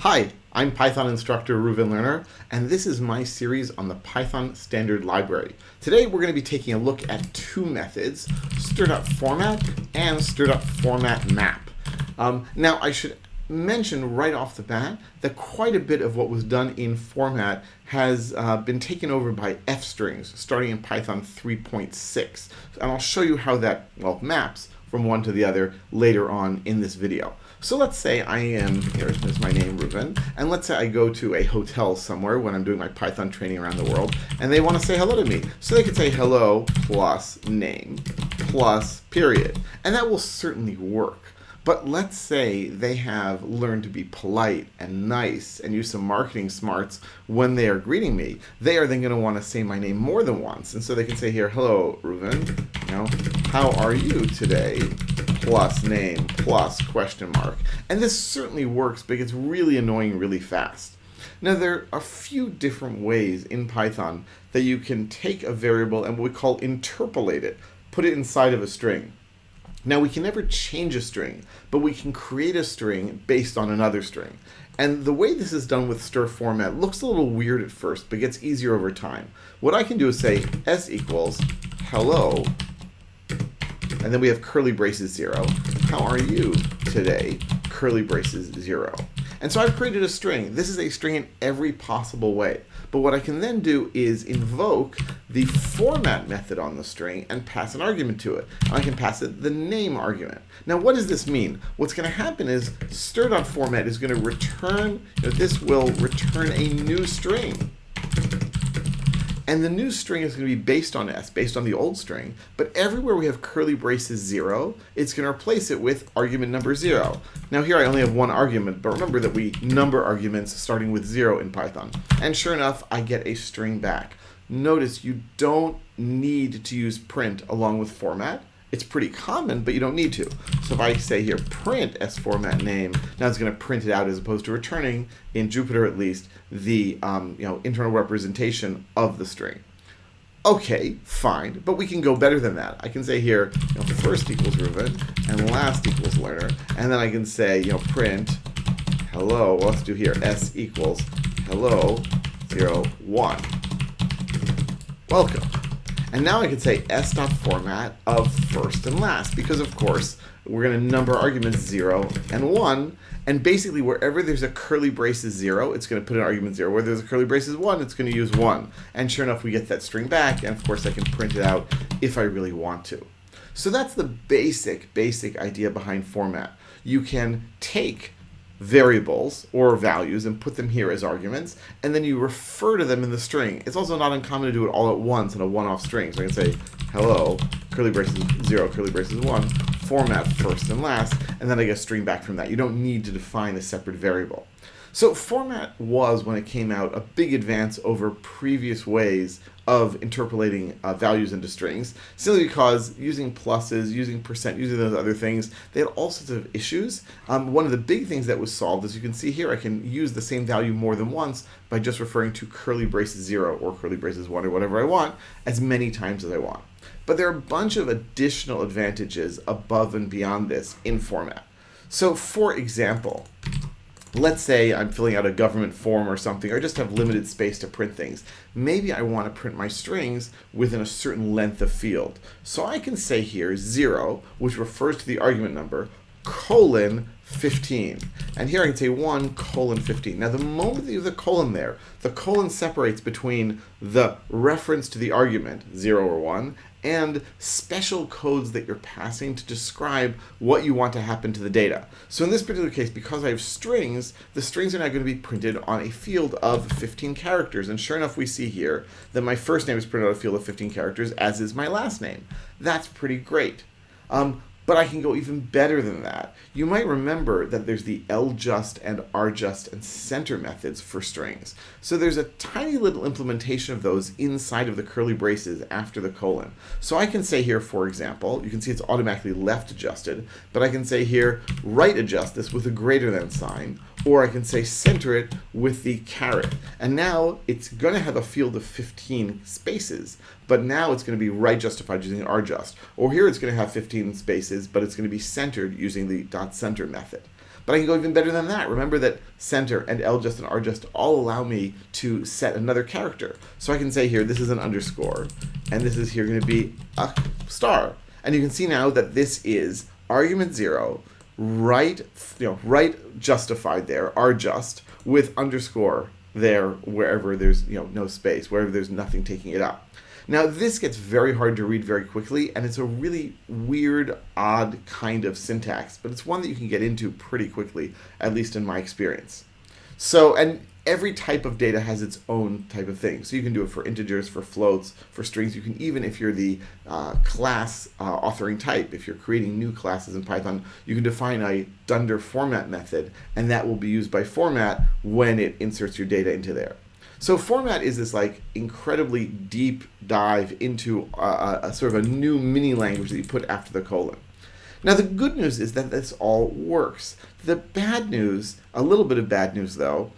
Hi, I'm Python instructor Reuven Lerner, and this is my series on the Python standard library. Today we're going to be taking a look at two methods, str.format and str.format map. Now I should mention right off the bat that quite a bit of what was done in format has been taken over by f-strings starting in Python 3.6, and I'll show you how that maps from one to the other later on in this video. So let's say I am, here's my name, Reuven, and let's say I go to a hotel somewhere when I'm doing my Python training around the world, and they want to say hello to me. So they could say hello plus name plus period, and that will certainly work. But let's say they have learned to be polite and nice and use some marketing smarts when they are greeting me. They are then going to want to say my name more than once. And so they can say here, hello, Reuven, how are you today? Plus name plus question mark. And this certainly works, but it gets really annoying really fast. Now, there are a few different ways in Python that you can take a variable and what we call interpolate it, put it inside of a string. Now, we can never change a string, but we can create a string based on another string. And the way this is done with str format looks a little weird at first, but gets easier over time. What I can do is say s equals hello, and then we have curly braces 0. How are you today? Curly braces 0. And so I've created a string. This is a string in every possible way. But what I can then do is invoke the format method on the string and pass an argument to it. And I can pass it the name argument. Now, what does this mean? What's going to happen is str.format is going to return, this will return a new string. And the new string is going to be based on s, based on the old string. But everywhere we have curly braces 0, it's going to replace it with argument number 0. Now here I only have one argument, but remember that we number arguments starting with 0 in Python. And sure enough, I get a string back. Notice you don't need to use print along with format. It's pretty common, but you don't need to. So if I say here print s-format name, now it's going to print it out as opposed to returning, in Jupyter at least, the internal representation of the string. Okay, fine, but we can go better than that. I can say here, first equals Reuven and last equals learner, and then I can say, print hello. Well, let's do here s equals hello 0 1. Welcome. And now I can say s.format of first and last, because of course we're going to number arguments 0 and 1, and basically wherever there's a curly braces 0, it's going to put an argument 0. Where there's a curly braces 1, it's going to use 1. And sure enough, we get that string back, and of course I can print it out if I really want to. So that's the basic idea behind format. You can take variables or values and put them here as arguments, and then you refer to them in the string. It's also not uncommon to do it all at once in a one-off string. So I can say hello, curly braces 0, curly braces 1, format first and last, and then I get a string back from that. You don't need to define a separate variable. So format was, when it came out, a big advance over previous ways of interpolating values into strings, simply because using pluses, using percent, using those other things, they had all sorts of issues. One of the big things that was solved, as you can see here, I can use the same value more than once by just referring to curly braces 0 or curly braces 1 or whatever I want as many times as I want. But there are a bunch of additional advantages above and beyond this in format. So for example, let's say I'm filling out a government form or something, or just have limited space to print things. Maybe I want to print my strings within a certain length of field. So I can say here 0, which refers to the argument number, colon 15. And here I can say 1 colon 15. Now the moment that you have the colon there, the colon separates between the reference to the argument, 0 or 1, and special codes that you're passing to describe what you want to happen to the data. So in this particular case, because I have strings, the strings are now going to be printed on a field of 15 characters. And sure enough, we see here that my first name is printed on a field of 15 characters, as is my last name. That's pretty great. But I can go even better than that. You might remember that there's the ljust and rjust and center methods for strings. So there's a tiny little implementation of those inside of the curly braces after the colon. So I can say here, for example, you can see it's automatically left adjusted, but I can say here, right adjust this with a greater than sign, or I can say center it with the caret. And now it's going to have a field of 15 spaces, but now it's going to be right justified using rjust. Or here it's going to have 15 spaces, but it's going to be centered using the .center method. But I can go even better than that. Remember that center and ljust and rjust all allow me to set another character. So I can say here, this is an underscore, and this is here going to be a star. And you can see now that this is argument 0, right justified there, rjust, with underscore there wherever there's no space, wherever there's nothing taking it up. Now this gets very hard to read very quickly, and it's a really weird, odd kind of syntax, but it's one that you can get into pretty quickly, at least in my experience. So, and every type of data has its own type of thing. So you can do it for integers, for floats, for strings. You can even, if you're the class authoring type, if you're creating new classes in Python, you can define a str.format method, and that will be used by format when it inserts your data into there. So format is this like incredibly deep dive into a sort of a new mini language that you put after the colon. Now the good news is that this all works. The bad news, a little bit of bad news though,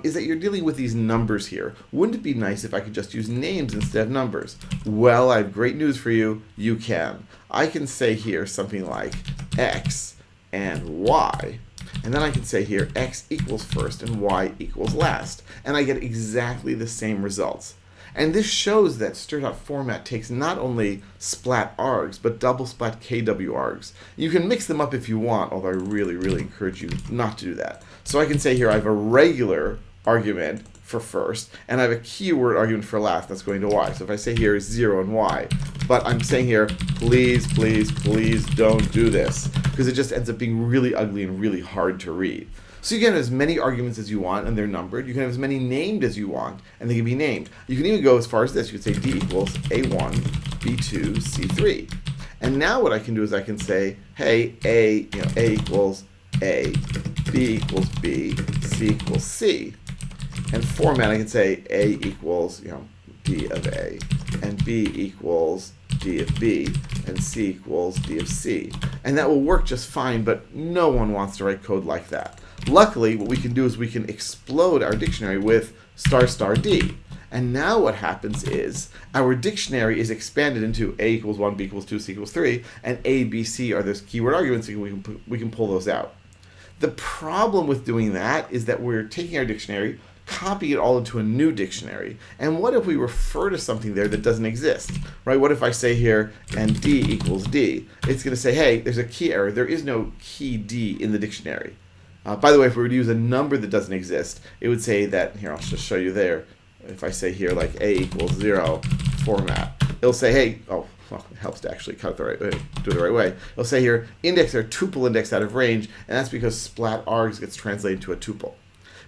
is that you're dealing with these numbers here. Wouldn't it be nice if I could just use names instead of numbers? Well, I have great news for you. You can. I can say here something like x and y. And then I can say here x equals first and y equals last. And I get exactly the same results. And this shows that str.format takes not only splat args, but double splat kw args. You can mix them up if you want, although I really, really encourage you not to do that. So I can say here I have a regular argument for first, and I have a keyword argument for last that's going to y. So if I say here 0 and y, but I'm saying here, please, please, please don't do this, because it just ends up being really ugly and really hard to read. So you can have as many arguments as you want, and they're numbered. You can have as many named as you want, and they can be named. You can even go as far as this. You could say d equals a1, b2, c3. And now what I can do is I can say, hey, a equals a, b equals b, c equals c. And format, I can say a equals d of a, and b equals d of b, and c equals d of c. And that will work just fine, but no one wants to write code like that. Luckily, what we can do is we can explode our dictionary with **d. And now what happens is our dictionary is expanded into a equals 1, b equals 2, c equals 3, and a, b, c are those keyword arguments, and we can pull those out. The problem with doing that is that we're taking our dictionary, copying it all into a new dictionary. And what if we refer to something there that doesn't exist, right? What if I say here, and d equals d? It's going to say, hey, there's a key error. There is no key d in the dictionary. By the way, if we were to use a number that doesn't exist, it would say that, here, I'll just show you there. If I say here, like a equals 0, format, it'll say, hey, oh, well, it helps to actually cut it the right way, do it the right way. It'll say here, index or tuple index out of range, and that's because splat args gets translated to a tuple.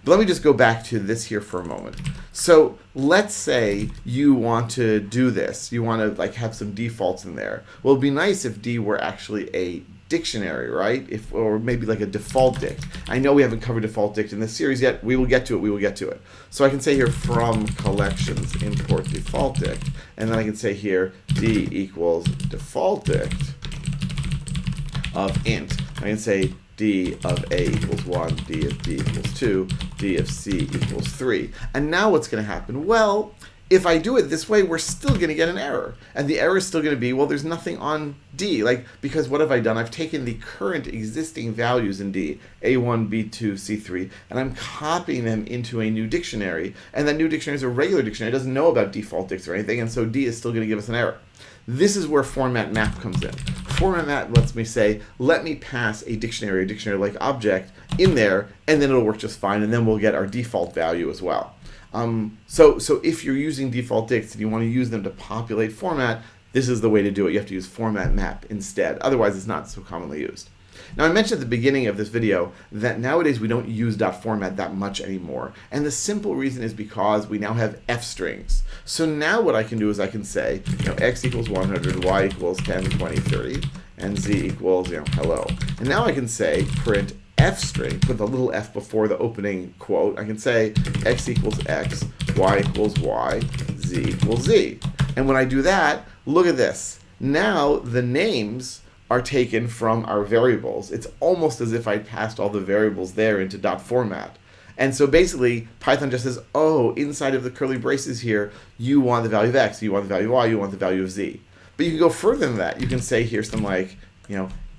But let me just go back to this here for a moment. So let's say you want to do this. You want to have some defaults in there. Well, it'd be nice if D were actually a dictionary, right? Or maybe like a default dict. I know we haven't covered default dict in this series yet. We will get to it. We will get to it. So I can say here from collections import default dict, and then I can say here D equals default dict of int. I can say d of a equals 1, d of b equals 2, d of c equals 3. And now what's going to happen? Well, if I do it this way, we're still going to get an error. And the error is still going to be, well, there's nothing on d. Because what have I done? I've taken the current existing values in d, a1, b2, c3, and I'm copying them into a new dictionary. And that new dictionary is a regular dictionary. It doesn't know about default dicts or anything, and so d is still going to give us an error. This is where format map comes in. Format map lets me say, let me pass a dictionary-like object in there, and then it'll work just fine, and then we'll get our default value as well. So if you're using default dicts and you want to use them to populate format, this is the way to do it. You have to use format map instead. Otherwise, it's not so commonly used. Now, I mentioned at the beginning of this video that nowadays we don't use .format that much anymore. And the simple reason is because we now have f strings. So now what I can do is I can say, x equals 100, y equals 10, 20, 30, and z equals, hello. And now I can say print f string, put the little f before the opening quote. I can say x equals x, y equals y, z equals z. And when I do that, look at this. Now the names are taken from our variables. It's almost as if I passed all the variables there into .format. And so basically, Python just says, oh, inside of the curly braces here, you want the value of x, you want the value of y, you want the value of z. But you can go further than that. You can say here something like,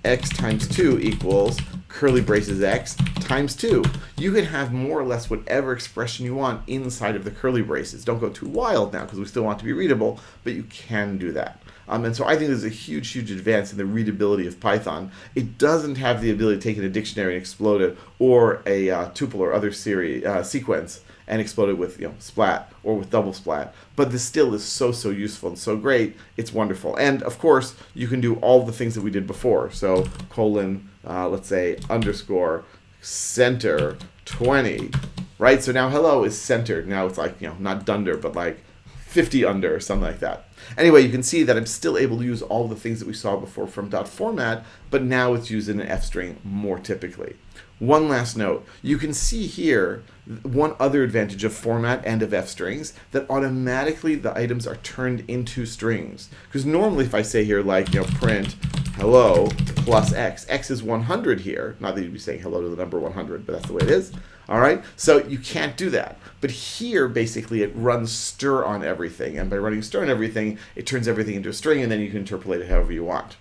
x times 2 equals curly braces x times 2. You can have more or less whatever expression you want inside of the curly braces. Don't go too wild now because we still want it to be readable, but you can do that. And so I think there's a huge, huge advance in the readability of Python. It doesn't have the ability to take in a dictionary and explode it, or a tuple or other sequence and explode it with splat or with double splat. But this still is so, so useful and so great. It's wonderful. And of course, you can do all the things that we did before. So colon, let's say underscore center 20, right? So now hello is centered. Now it's like, not dunder, but like 50 under or something like that. Anyway, you can see that I'm still able to use all the things that we saw before from .format, but now it's used in an F string more typically. One last note, you can see here one other advantage of format and of F strings, that automatically the items are turned into strings. Because normally if I say here like, print hello plus x, x is 100 here, not that you'd be saying hello to the number 100, but that's the way it is. All right, so you can't do that. But here, basically, it runs str on everything. And by running str on everything, it turns everything into a string, and then you can interpolate it however you want.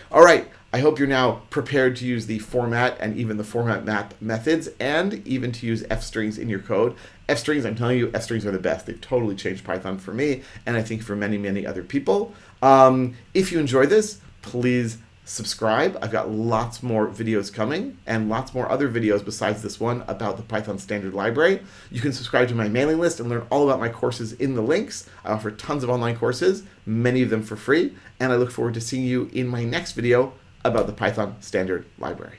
All right, I hope you're now prepared to use the format and even the format map methods, and even to use F strings in your code. F strings, I'm telling you, F strings are the best. They've totally changed Python for me, and I think for many, many other people. If you enjoyed this, please subscribe. I've got lots more videos coming and lots more other videos besides this one about the Python standard library. You can subscribe to my mailing list and learn all about my courses in the links. I offer tons of online courses, many of them for free, and I look forward to seeing you in my next video about the Python standard library.